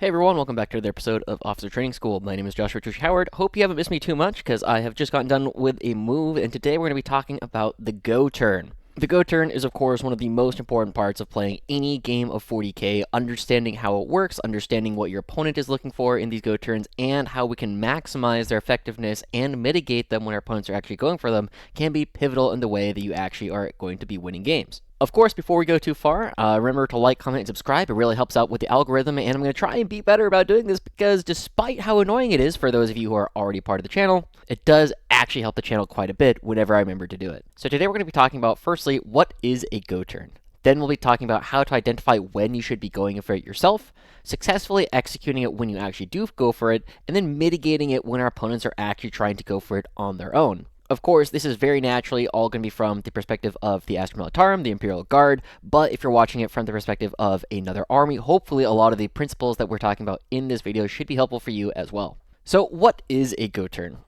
Hey everyone, welcome back to another episode of Officer Training School. My name is Joshua Joushi Howard. Hope you haven't missed me too much because I have just gotten done with a move, and today we're going to be talking about the go turn. The go turn is, of course, one of the most important parts of playing any game of 40k. Understanding how it works, understanding what your opponent is looking for in these go turns, and how we can maximize their effectiveness and mitigate them when our opponents are actually going for them can be pivotal in the way that you actually are going to be winning games. Of course, before we go too far, remember to like, comment, and subscribe. It really helps out with the algorithm, and I'm going to try and be better about doing this because despite how annoying it is for those of you who are already part of the channel, it does actually help the channel quite a bit whenever I remember to do it. So today we're going to be talking about, firstly, what is a go turn? Then we'll be talking about how to identify when you should be going for it yourself, successfully executing it when you actually do go for it, and then mitigating it when our opponents are actually trying to go for it on their own. Of course, this is very naturally all going to be from the perspective of the Astra Militarum, the Imperial Guard, but if you're watching it from the perspective of another army, hopefully a lot of the principles that we're talking about in this video should be helpful for you as well. So what is a go turn?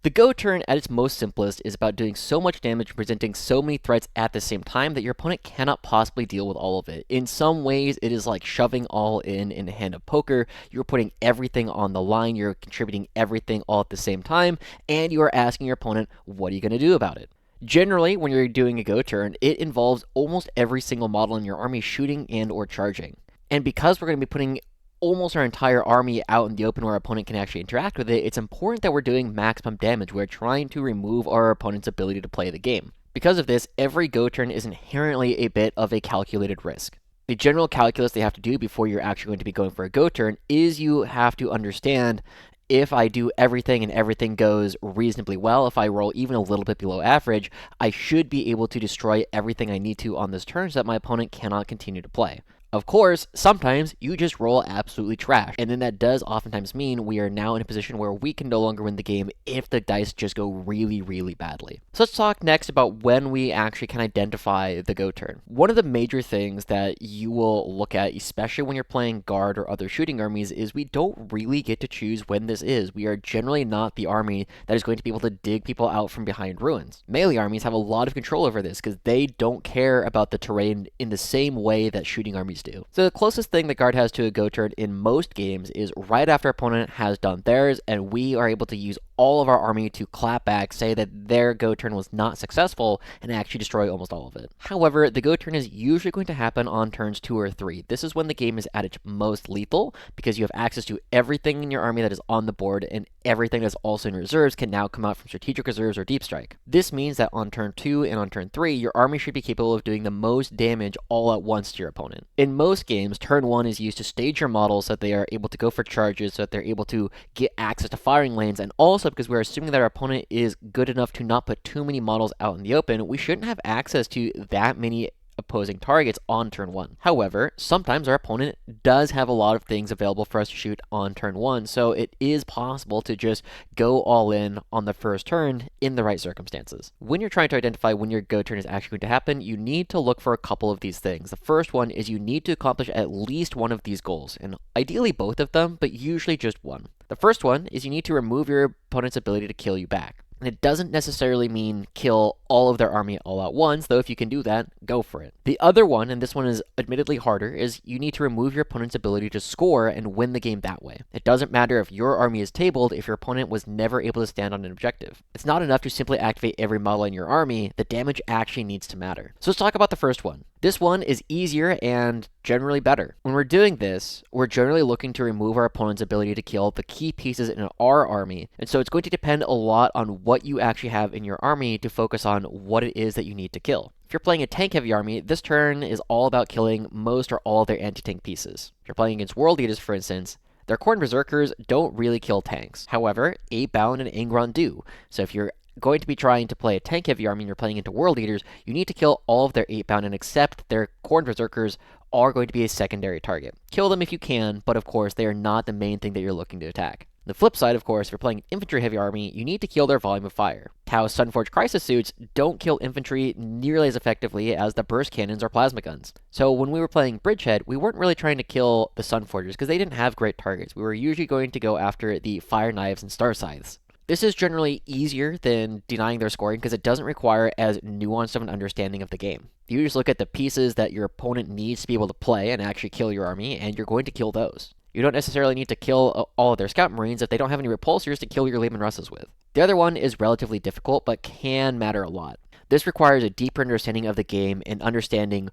The go turn at its most simplest is about doing so much damage and presenting so many threats at the same time that your opponent cannot possibly deal with all of it. In some ways, it is like shoving all in a hand of poker. You're putting everything on the line, you're contributing everything all at the same time, and you are asking your opponent, what are you going to do about it? Generally, when you're doing a go turn, it involves almost every single model in your army shooting and or charging. And because we're going to be putting almost our entire army out in the open where our opponent can actually interact with it, it's important that we're doing maximum damage. We're trying to remove our opponent's ability to play the game. Because of this, every go turn is inherently a bit of a calculated risk. The general calculus they have to do before you're actually going to be going for a go turn is you have to understand, if I do everything and everything goes reasonably well, if I roll even a little bit below average, I should be able to destroy everything I need to on this turn so that my opponent cannot continue to play. Of course, sometimes you just roll absolutely trash, and then that does oftentimes mean we are now in a position where we can no longer win the game if the dice just go really, really badly. So let's talk next about when we actually can identify the go turn. One of the major things that you will look at, especially when you're playing guard or other shooting armies, is we don't really get to choose when this is. We are generally not the army that is going to be able to dig people out from behind ruins. Melee armies have a lot of control over this because they don't care about the terrain in the same way that shooting armies do. So the closest thing the guard has to a go turn in most games is right after our opponent has done theirs and we are able to use all of our army to clap back, say that their go turn was not successful, and actually destroy almost all of it. However, the go turn is usually going to happen on turns 2 or 3. This is when the game is at its most lethal because you have access to everything in your army that is on the board, and everything that's also in reserves can now come out from strategic reserves or deep strike. This means that on turn 2 and on turn 3, your army should be capable of doing the most damage all at once to your opponent. In most games, turn 1 is used to stage your models so that they are able to go for charges, so that they're able to get access to firing lanes, and also because we're assuming that our opponent is good enough to not put too many models out in the open, we shouldn't have access to that many opposing targets on turn 1. However, sometimes our opponent does have a lot of things available for us to shoot on turn 1, so it is possible to just go all in on the first turn in the right circumstances. When you're trying to identify when your go turn is actually going to happen, you need to look for a couple of these things. The first one is you need to accomplish at least one of these goals, and ideally both of them, but usually just one. The first one is you need to remove your opponent's ability to kill you back. And it doesn't necessarily mean kill all of their army all at once, though if you can do that, go for it. The other one, and this one is admittedly harder, is you need to remove your opponent's ability to score and win the game that way. It doesn't matter if your army is tabled if your opponent was never able to stand on an objective. It's not enough to simply activate every model in your army, the damage actually needs to matter. So let's talk about the first one. This one is easier and generally better. When we're doing this, we're generally looking to remove our opponent's ability to kill the key pieces in our army, and so it's going to depend a lot on what you actually have in your army to focus on what it is that you need to kill. If you're playing a tank-heavy army, this turn is all about killing most or all of their anti-tank pieces. If you're playing against World Eaters, for instance, their Khorne Berserkers don't really kill tanks. However, 8-Bound and Angron do. So if you're going to be trying to play a tank-heavy army and you're playing into World Eaters, you need to kill all of their 8-Bound and accept their Khorne Berserkers are going to be a secondary target. Kill them if you can, but of course, they are not the main thing that you're looking to attack. The flip side, of course, if you're playing an infantry-heavy army, you need to kill their volume of fire. Tao's Sunforged Crisis Suits don't kill infantry nearly as effectively as the burst cannons or plasma guns. So when we were playing Bridgehead, we weren't really trying to kill the Sunforgers because they didn't have great targets. We were usually going to go after the Fire Knives and Star Scythes. This is generally easier than denying their scoring because it doesn't require as nuanced of an understanding of the game. You just look at the pieces that your opponent needs to be able to play and actually kill your army, and you're going to kill those. You don't necessarily need to kill all of their Scout Marines if they don't have any repulsors to kill your Lehman Russes with. The other one is relatively difficult, but can matter a lot. This requires a deeper understanding of the game and understanding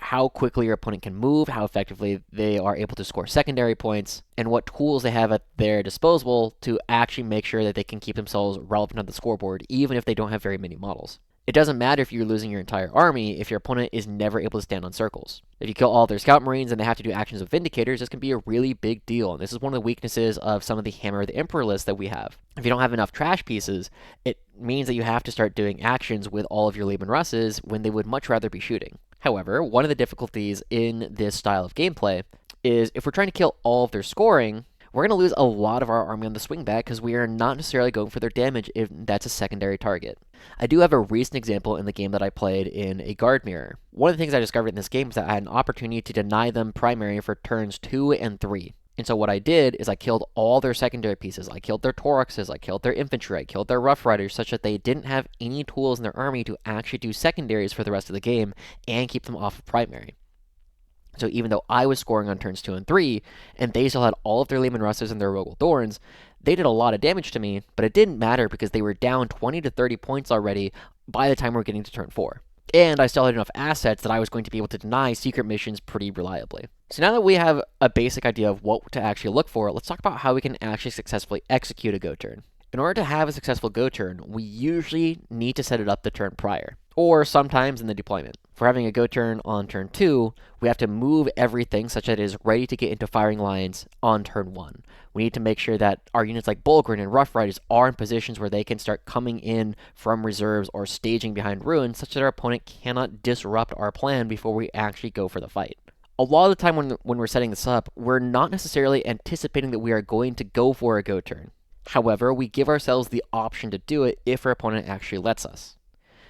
how quickly your opponent can move, how effectively they are able to score secondary points, and what tools they have at their disposal to actually make sure that they can keep themselves relevant on the scoreboard, even if they don't have very many models. It doesn't matter if you're losing your entire army if your opponent is never able to stand on circles. If you kill all their Scout Marines and they have to do actions of Vindicators, this can be a really big deal, and this is one of the weaknesses of some of the Hammer of the Emperor lists that we have. If you don't have enough trash pieces, it means that you have to start doing actions with all of your Lehman Russes when they would much rather be shooting. However, one of the difficulties in this style of gameplay is if we're trying to kill all of their scoring, we're going to lose a lot of our army on the swingback because we are not necessarily going for their damage if that's a secondary target. I do have a recent example in the game that I played in a guard mirror. One of the things I discovered in this game is that I had an opportunity to deny them primary for turns 2 and 3. And so what I did is I killed all their secondary pieces. I killed their Toraxes, I killed their infantry, I killed their Rough Riders, such that they didn't have any tools in their army to actually do secondaries for the rest of the game and keep them off of primary. So even though I was scoring on turns 2 and 3, and they still had all of their Lehman Russes and their Rogel Thorns, they did a lot of damage to me, but it didn't matter because they were down 20 to 30 points already by the time we were getting to turn 4. And I still had enough assets that I was going to be able to deny secret missions pretty reliably. So now that we have a basic idea of what to actually look for, let's talk about how we can actually successfully execute a go turn. In order to have a successful go turn, we usually need to set it up the turn prior, or sometimes in the deployment. For having a go turn on turn 2, we have to move everything such that it is ready to get into firing lines on turn 1. We need to make sure that our units like Bulgrin and Rough Riders are in positions where they can start coming in from reserves or staging behind ruins such that our opponent cannot disrupt our plan before we actually go for the fight. A lot of the time when we're setting this up, we're not necessarily anticipating that we are going to go for a go turn. However, we give ourselves the option to do it if our opponent actually lets us.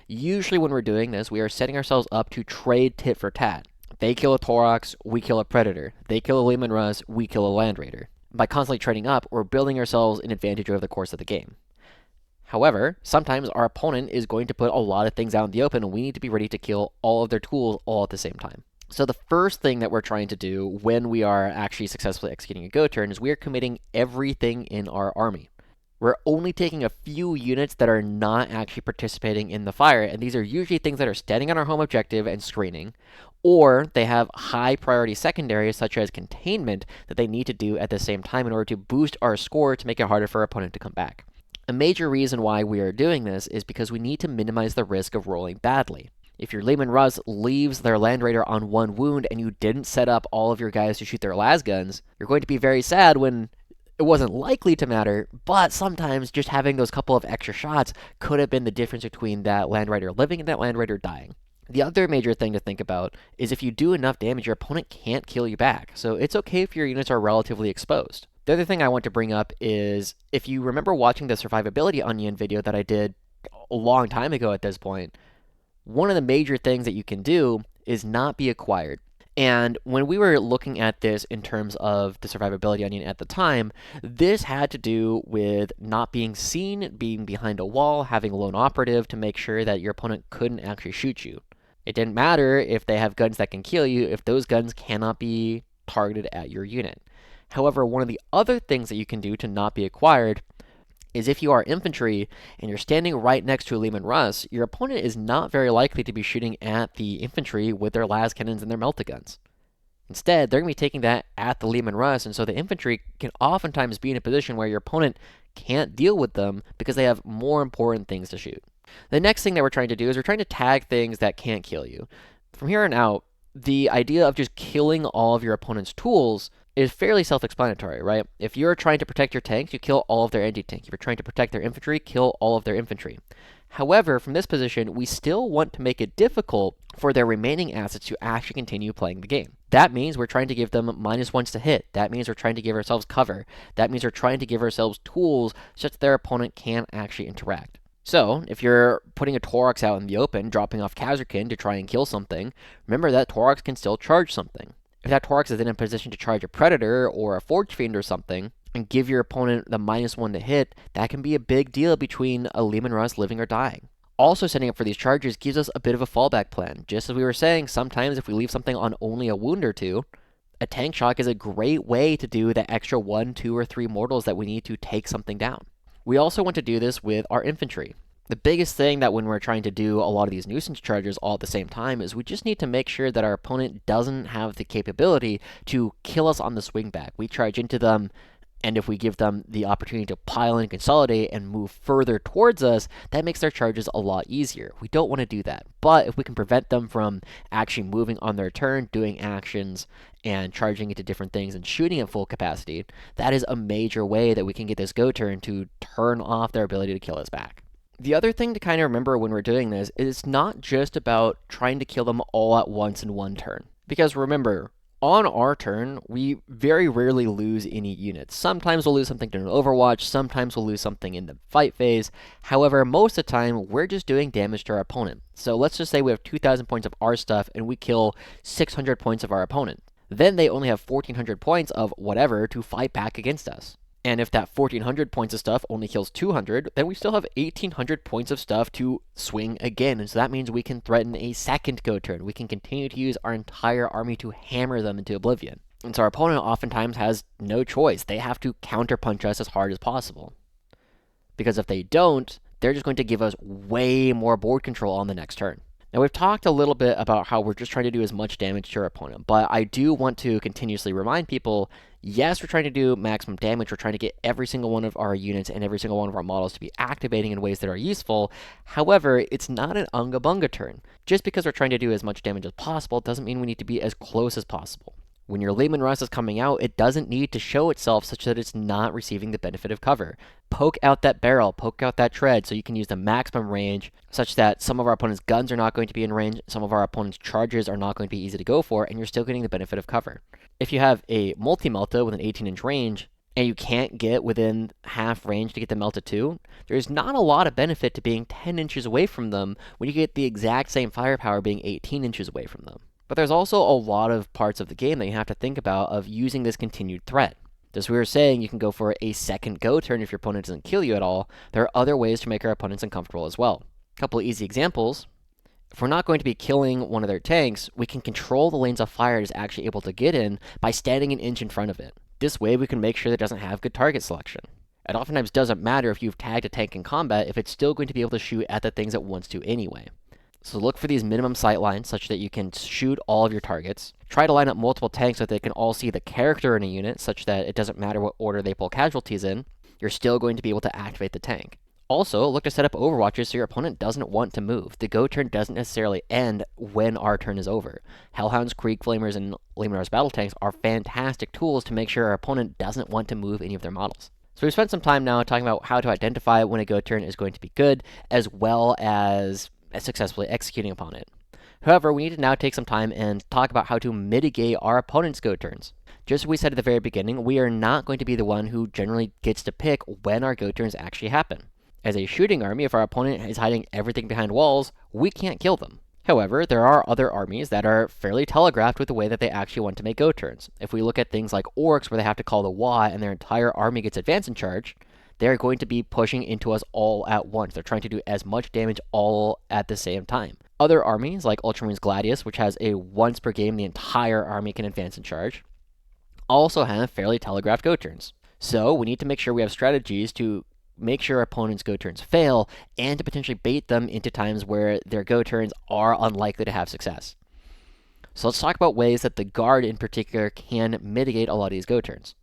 Usually when we're doing this, we are setting ourselves up to trade tit for tat. They kill a Torax, we kill a Predator. They kill a Lehman Russ, we kill a Land Raider. By constantly trading up, we're building ourselves an advantage over the course of the game. However, sometimes our opponent is going to put a lot of things out in the open, and we need to be ready to kill all of their tools all at the same time. So the first thing that we're trying to do when we are actually successfully executing a go turn is we are committing everything in our army. We're only taking a few units that are not actually participating in the fire, and these are usually things that are standing on our home objective and screening, or they have high priority secondaries such as containment that they need to do at the same time in order to boost our score to make it harder for our opponent to come back. A major reason why we are doing this is because we need to minimize the risk of rolling badly. If your Lehman Russ leaves their Land Raider on 1 wound and you didn't set up all of your guys to shoot their las guns, you're going to be very sad when it wasn't likely to matter, but sometimes just having those couple of extra shots could have been the difference between that Land Raider living and that Land Raider dying. The other major thing to think about is if you do enough damage, your opponent can't kill you back, so it's okay if your units are relatively exposed. The other thing I want to bring up is, if you remember watching the Survivability Onion video that I did a long time ago at this point, one of the major things that you can do is not be acquired. And when we were looking at this in terms of the Survivability Onion at the time, this had to do with not being seen, being behind a wall, having a lone operative to make sure that your opponent couldn't actually shoot you. It didn't matter if they have guns that can kill you if those guns cannot be targeted at your unit. However, one of the other things that you can do to not be acquired is if you are infantry and you're standing right next to a Lehman Russ, your opponent is not very likely to be shooting at the infantry with their las cannons and their melta-guns. Instead, they're going to be taking that at the Lehman Russ, and so the infantry can oftentimes be in a position where your opponent can't deal with them because they have more important things to shoot. The next thing that we're trying to do is we're trying to tag things that can't kill you. From here on out, the idea of just killing all of your opponent's tools is fairly self-explanatory, right? If you're trying to protect your tanks, you kill all of their anti-tank. If you're trying to protect their infantry, kill all of their infantry. However, from this position, we still want to make it difficult for their remaining assets to actually continue playing the game. That means we're trying to give them -1s to hit. That means we're trying to give ourselves cover. That means we're trying to give ourselves tools such that their opponent can't actually interact. So, if you're putting a Torax out in the open, dropping off Kazarkin to try and kill something, remember that Torax can still charge something. If that Torax is in a position to charge a Predator or a Forge Fiend or something, and give your opponent the -1 to hit, that can be a big deal between a Lehman Russ living or dying. Also, setting up for these charges gives us a bit of a fallback plan. Just as we were saying, sometimes if we leave something on only a wound or two, A tank shock is a great way to do the extra 1, 2, or 3 mortals that we need to take something down. We also want to do this with our infantry. The biggest thing that when we're trying to do a lot of these nuisance charges all at the same time is we just need to make sure that our opponent doesn't have the capability to kill us on the swing back. We charge into them, and if we give them the opportunity to pile and consolidate and move further towards us, that makes their charges a lot easier. We don't want to do that. But if we can prevent them from actually moving on their turn, doing actions, and charging into different things and shooting at full capacity, that is a major way that we can get this go turn to turn off their ability to kill us back. The other thing to kind of remember when we're doing this is it's not just about trying to kill them all at once in one turn. Because remember, on our turn, we very rarely lose any units. Sometimes we'll lose something during Overwatch, sometimes we'll lose something in the fight phase. However, most of the time, we're just doing damage to our opponent. So let's just say we have 2,000 points of our stuff and we kill 600 points of our opponent. Then they only have 1,400 points of whatever to fight back against us. And if that 1,400 points of stuff only kills 200, then we still have 1,800 points of stuff to swing again. And so that means we can threaten a second go turn. We can continue to use our entire army to hammer them into oblivion. And so our opponent oftentimes has no choice. They have to counterpunch us as hard as possible. Because if they don't, they're just going to give us way more board control on the next turn. Now, we've talked a little bit about how we're just trying to do as much damage to our opponent, but I do want to continuously remind people, yes, we're trying to do maximum damage. We're trying to get every single one of our units and every single one of our models to be activating in ways that are useful. However, it's not an unga bunga turn. Just because we're trying to do as much damage as possible doesn't mean we need to be as close as possible. When your Lehman Russ is coming out, it doesn't need to show itself such that it's not receiving the benefit of cover. Poke out that barrel, poke out that tread, so you can use the maximum range, such that some of our opponent's guns are not going to be in range, some of our opponent's charges are not going to be easy to go for, and you're still getting the benefit of cover. If you have a multi-melta with an 18-inch range, and you can't get within half range to get the Melta 2, there's not a lot of benefit to being 10 inches away from them when you get the exact same firepower being 18 inches away from them. But there's also a lot of parts of the game that you have to think about of using this continued threat. As we were saying, you can go for a second go turn if your opponent doesn't kill you at all. There are other ways to make our opponents uncomfortable as well. A couple of easy examples. If we're not going to be killing one of their tanks, we can control the lanes of fire it's actually able to get in by standing an inch in front of it. This way we can make sure that it doesn't have good target selection. It oftentimes doesn't matter if you've tagged a tank in combat if it's still going to be able to shoot at the things it wants to anyway. So look for these minimum sight lines such that you can shoot all of your targets. Try to line up multiple tanks so that they can all see the character in a unit such that it doesn't matter what order they pull casualties in, you're still going to be able to activate the tank. Also, look to set up overwatches so your opponent doesn't want to move. The go turn doesn't necessarily end when our turn is over. Hellhounds, Krieg Flamers, and Lehman battle tanks are fantastic tools to make sure our opponent doesn't want to move any of their models. So we've spent some time now talking about how to identify when a go turn is going to be good, as well as successfully executing upon it. However, we need to now take some time and talk about how to mitigate our opponent's go turns. Just as we said at the very beginning, we are not going to be the one who generally gets to pick when our go turns actually happen. As a shooting army, if our opponent is hiding everything behind walls, we can't kill them. However, there are other armies that are fairly telegraphed with the way that they actually want to make go turns. If we look at things like orcs where they have to call the Y and their entire army gets advance and charge, they're going to be pushing into us all at once. They're trying to do as much damage all at the same time. Other armies, like Ultramarines Gladius, which has a once per game the entire army can advance and charge, also have fairly telegraphed go turns. So we need to make sure we have strategies to make sure our opponents' go turns fail and to potentially bait them into times where their go turns are unlikely to have success. So let's talk about ways that the Guard in particular can mitigate a lot of these go turns.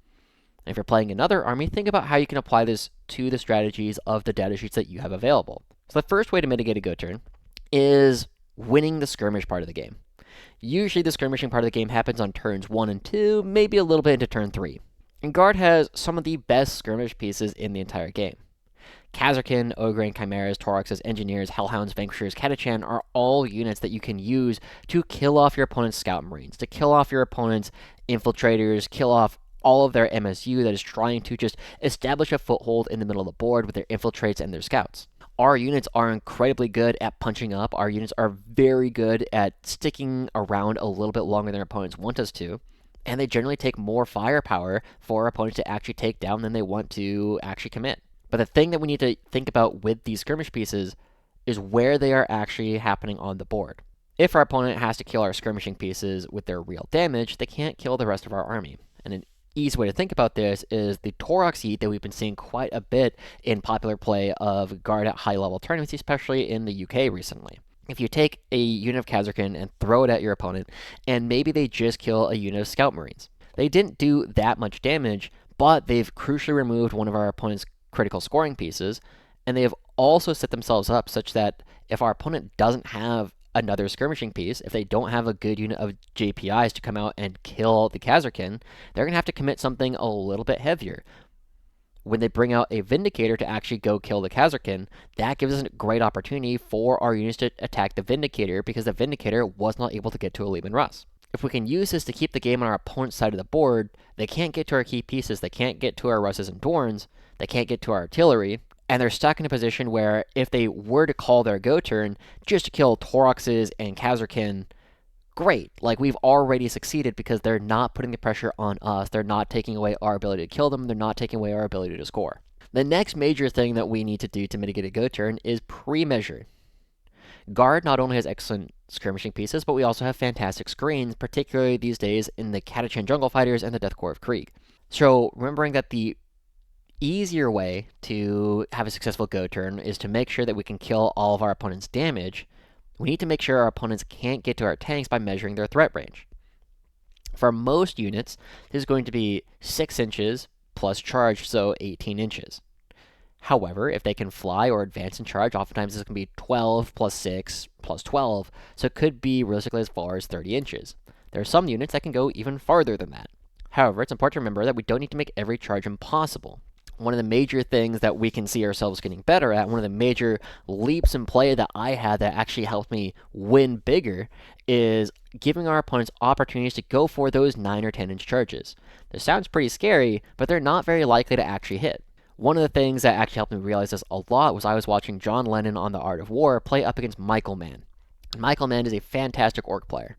If you're playing another army, think about how you can apply this to the strategies of the datasheets that you have available. So the first way to mitigate a go turn is winning the skirmish part of the game. Usually the skirmishing part of the game happens on turns 1 and 2, maybe a little bit into turn 3. And Guard has some of the best skirmish pieces in the entire game. Kazarkin, Ogre, Chimeras, Tauroxes, Engineers, Hellhounds, Vanquishers, Catachan are all units that you can use to kill off your opponent's Scout Marines, to kill off your opponent's Infiltrators, kill off all of their MSU that is trying to just establish a foothold in the middle of the board with their infiltrates and their scouts. Our units are incredibly good at punching up. Our units are very good at sticking around a little bit longer than our opponents want us to. And they generally take more firepower for our opponents to actually take down than they want to actually commit. But the thing that we need to think about with these skirmish pieces is where they are actually happening on the board. If our opponent has to kill our skirmishing pieces with their real damage, they can't kill the rest of our army. And an easy way to think about this is the Torok Seed that we've been seeing quite a bit in popular play of guard at high level tournaments, especially in the UK recently. If you take a unit of Khazarkin and throw it at your opponent, and maybe they just kill a unit of Scout Marines. They didn't do that much damage, but they've crucially removed one of our opponent's critical scoring pieces, and they have also set themselves up such that if our opponent doesn't have another skirmishing piece, if they don't have a good unit of JPIs to come out and kill the Khazarkin, they're going to have to commit something a little bit heavier. When they bring out a Vindicator to actually go kill the Khazarkin, that gives us a great opportunity for our units to attack the Vindicator because the Vindicator was not able to get to a Leman Russ. If we can use this to keep the game on our opponent's side of the board, they can't get to our key pieces, they can't get to our Russes and Dorns, they can't get to our artillery, and they're stuck in a position where if they were to call their go turn just to kill Toroxes and Khazarkin, great. Like, we've already succeeded because they're not putting the pressure on us. They're not taking away our ability to kill them. They're not taking away our ability to score. The next major thing that we need to do to mitigate a go turn is pre-measure. Guard not only has excellent skirmishing pieces, but we also have fantastic screens, particularly these days in the Catachan Jungle Fighters and the Death Corps of Krieg. So, remembering that the easier way to have a successful go turn is to make sure that we can kill all of our opponent's damage, we need to make sure our opponents can't get to our tanks by measuring their threat range. For most units, this is going to be 6 inches plus charge, so 18 inches. However, if they can fly or advance in charge, oftentimes this can be 12 plus 6 plus 12, so it could be realistically as far as 30 inches. There are some units that can go even farther than that. However, it's important to remember that we don't need to make every charge impossible. One of the major things that we can see ourselves getting better at, one of the major leaps in play that I had that actually helped me win bigger, is giving our opponents opportunities to go for those 9 or 10 inch charges. This sounds pretty scary, but they're not very likely to actually hit. One of the things that actually helped me realize this a lot was I was watching John Lennon on The Art of War play up against Michael Mann. Michael Mann is a fantastic orc player.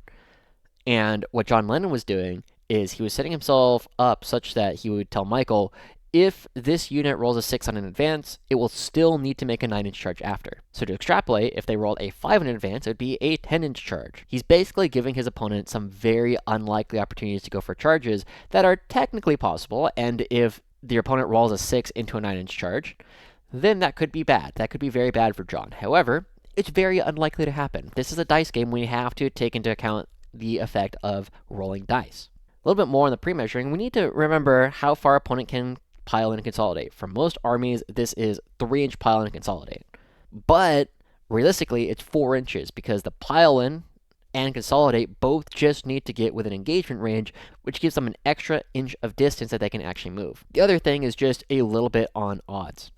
And what John Lennon was doing is he was setting himself up such that he would tell Michael, if this unit rolls a 6 on an advance, it will still need to make a 9 inch charge after. So to extrapolate, if they rolled a 5 on an advance, it would be a 10 inch charge. He's basically giving his opponent some very unlikely opportunities to go for charges that are technically possible, and if the opponent rolls a 6 into a 9 inch charge, then that could be bad. That could be very bad for John. However, it's very unlikely to happen. This is a dice game. We have to take into account the effect of rolling dice. A little bit more on the pre-measuring, we need to remember how far our opponent can pile in and consolidate. For most armies, this is 3 inch pile in and consolidate. But realistically, it's 4 inches because the pile in and consolidate both just need to get within engagement range, which gives them an extra inch of distance that they can actually move. The other thing is just a little bit on odds.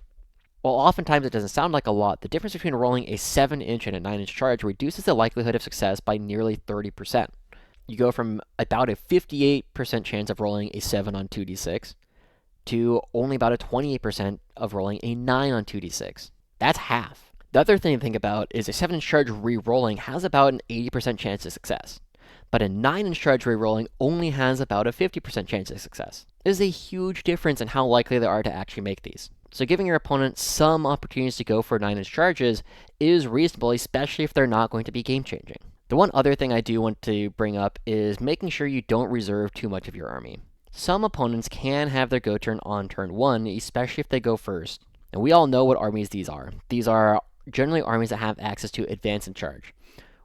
While oftentimes it doesn't sound like a lot, the difference between rolling a 7 inch and a 9 inch charge reduces the likelihood of success by nearly 30%. You go from about a 58% chance of rolling a 7 on 2d6 to only about a 28% of rolling a 9 on 2d6. That's half. The other thing to think about is a 7 inch charge re-rolling has about an 80% chance of success, but a 9 inch charge re-rolling only has about a 50% chance of success. There's a huge difference in how likely they are to actually make these. So giving your opponent some opportunities to go for 9 inch charges is reasonable, especially if they're not going to be game changing. The one other thing I do want to bring up is making sure you don't reserve too much of your army. Some opponents can have their go turn on turn 1, especially if they go first. And we all know what armies these are. These are generally armies that have access to advance and charge.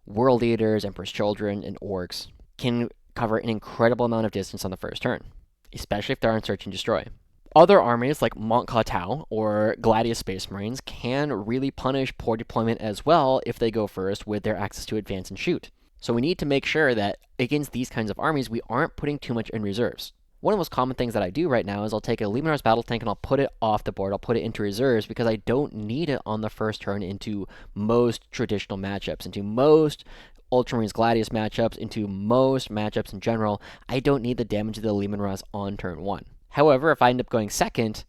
World Eaters, Emperor's Children, and Orcs can cover an incredible amount of distance on the first turn, especially if they're on Search and Destroy. Other armies like Mont Tau or Gladius Space Marines can really punish poor deployment as well if they go first with their access to advance and shoot. So we need to make sure that against these kinds of armies, we aren't putting too much in reserves. One of the most common things that I do right now is I'll take a Leman Russ battle tank and I'll put it off the board. I'll put it into reserves because I don't need it on the first turn into most traditional matchups, into most Ultramarines Gladius matchups, into most matchups in general. I don't need the damage of the Leman Russ on turn 1. However, if I end up going second,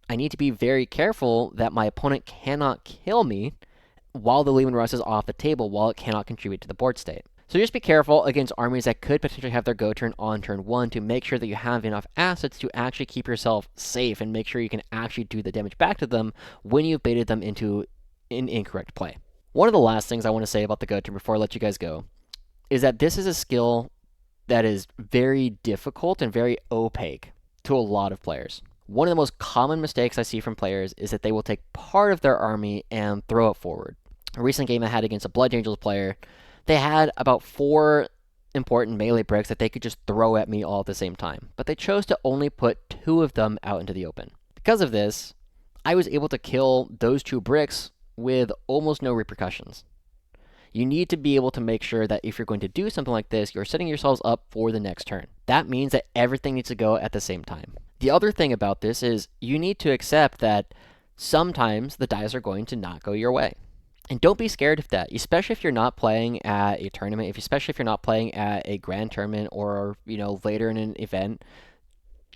I need to be very careful that my opponent cannot kill me while the Leman Russ is off the table, while it cannot contribute to the board state. So just be careful against armies that could potentially have their go turn on turn 1 to make sure that you have enough assets to actually keep yourself safe and make sure you can actually do the damage back to them when you've baited them into an incorrect play. One of the last things I want to say about the go turn before I let you guys go is that this is a skill that is very difficult and very opaque to a lot of players. One of the most common mistakes I see from players is that they will take part of their army and throw it forward. A recent game I had against a Blood Angels player, they had about 4 important melee bricks that they could just throw at me all at the same time, but they chose to only put 2 of them out into the open. Because of this, I was able to kill those 2 bricks with almost no repercussions. You need to be able to make sure that if you're going to do something like this, you're setting yourselves up for the next turn. That means that everything needs to go at the same time. The other thing about this is you need to accept that sometimes the dice are going to not go your way. And don't be scared of that, especially if you're not playing at a tournament, especially if you're not playing at a grand tournament or, later in an event.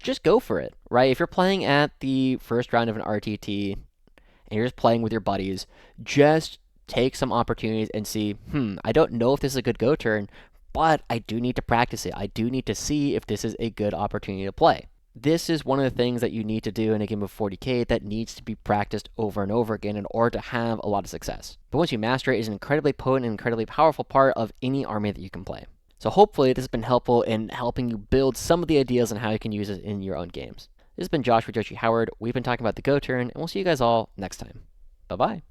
Just go for it, right? If you're playing at the first round of an RTT and you're just playing with your buddies, just take some opportunities and see, I don't know if this is a good go turn, but I do need to practice it. I do need to see if this is a good opportunity to play. This is one of the things that you need to do in a game of 40k that needs to be practiced over and over again in order to have a lot of success. But once you master it, it's an incredibly potent and incredibly powerful part of any army that you can play. So hopefully this has been helpful in helping you build some of the ideas on how you can use it in your own games. This has been Josh with Joushi Howard. We've been talking about the Go turn, and we'll see you guys all next time. Bye-bye.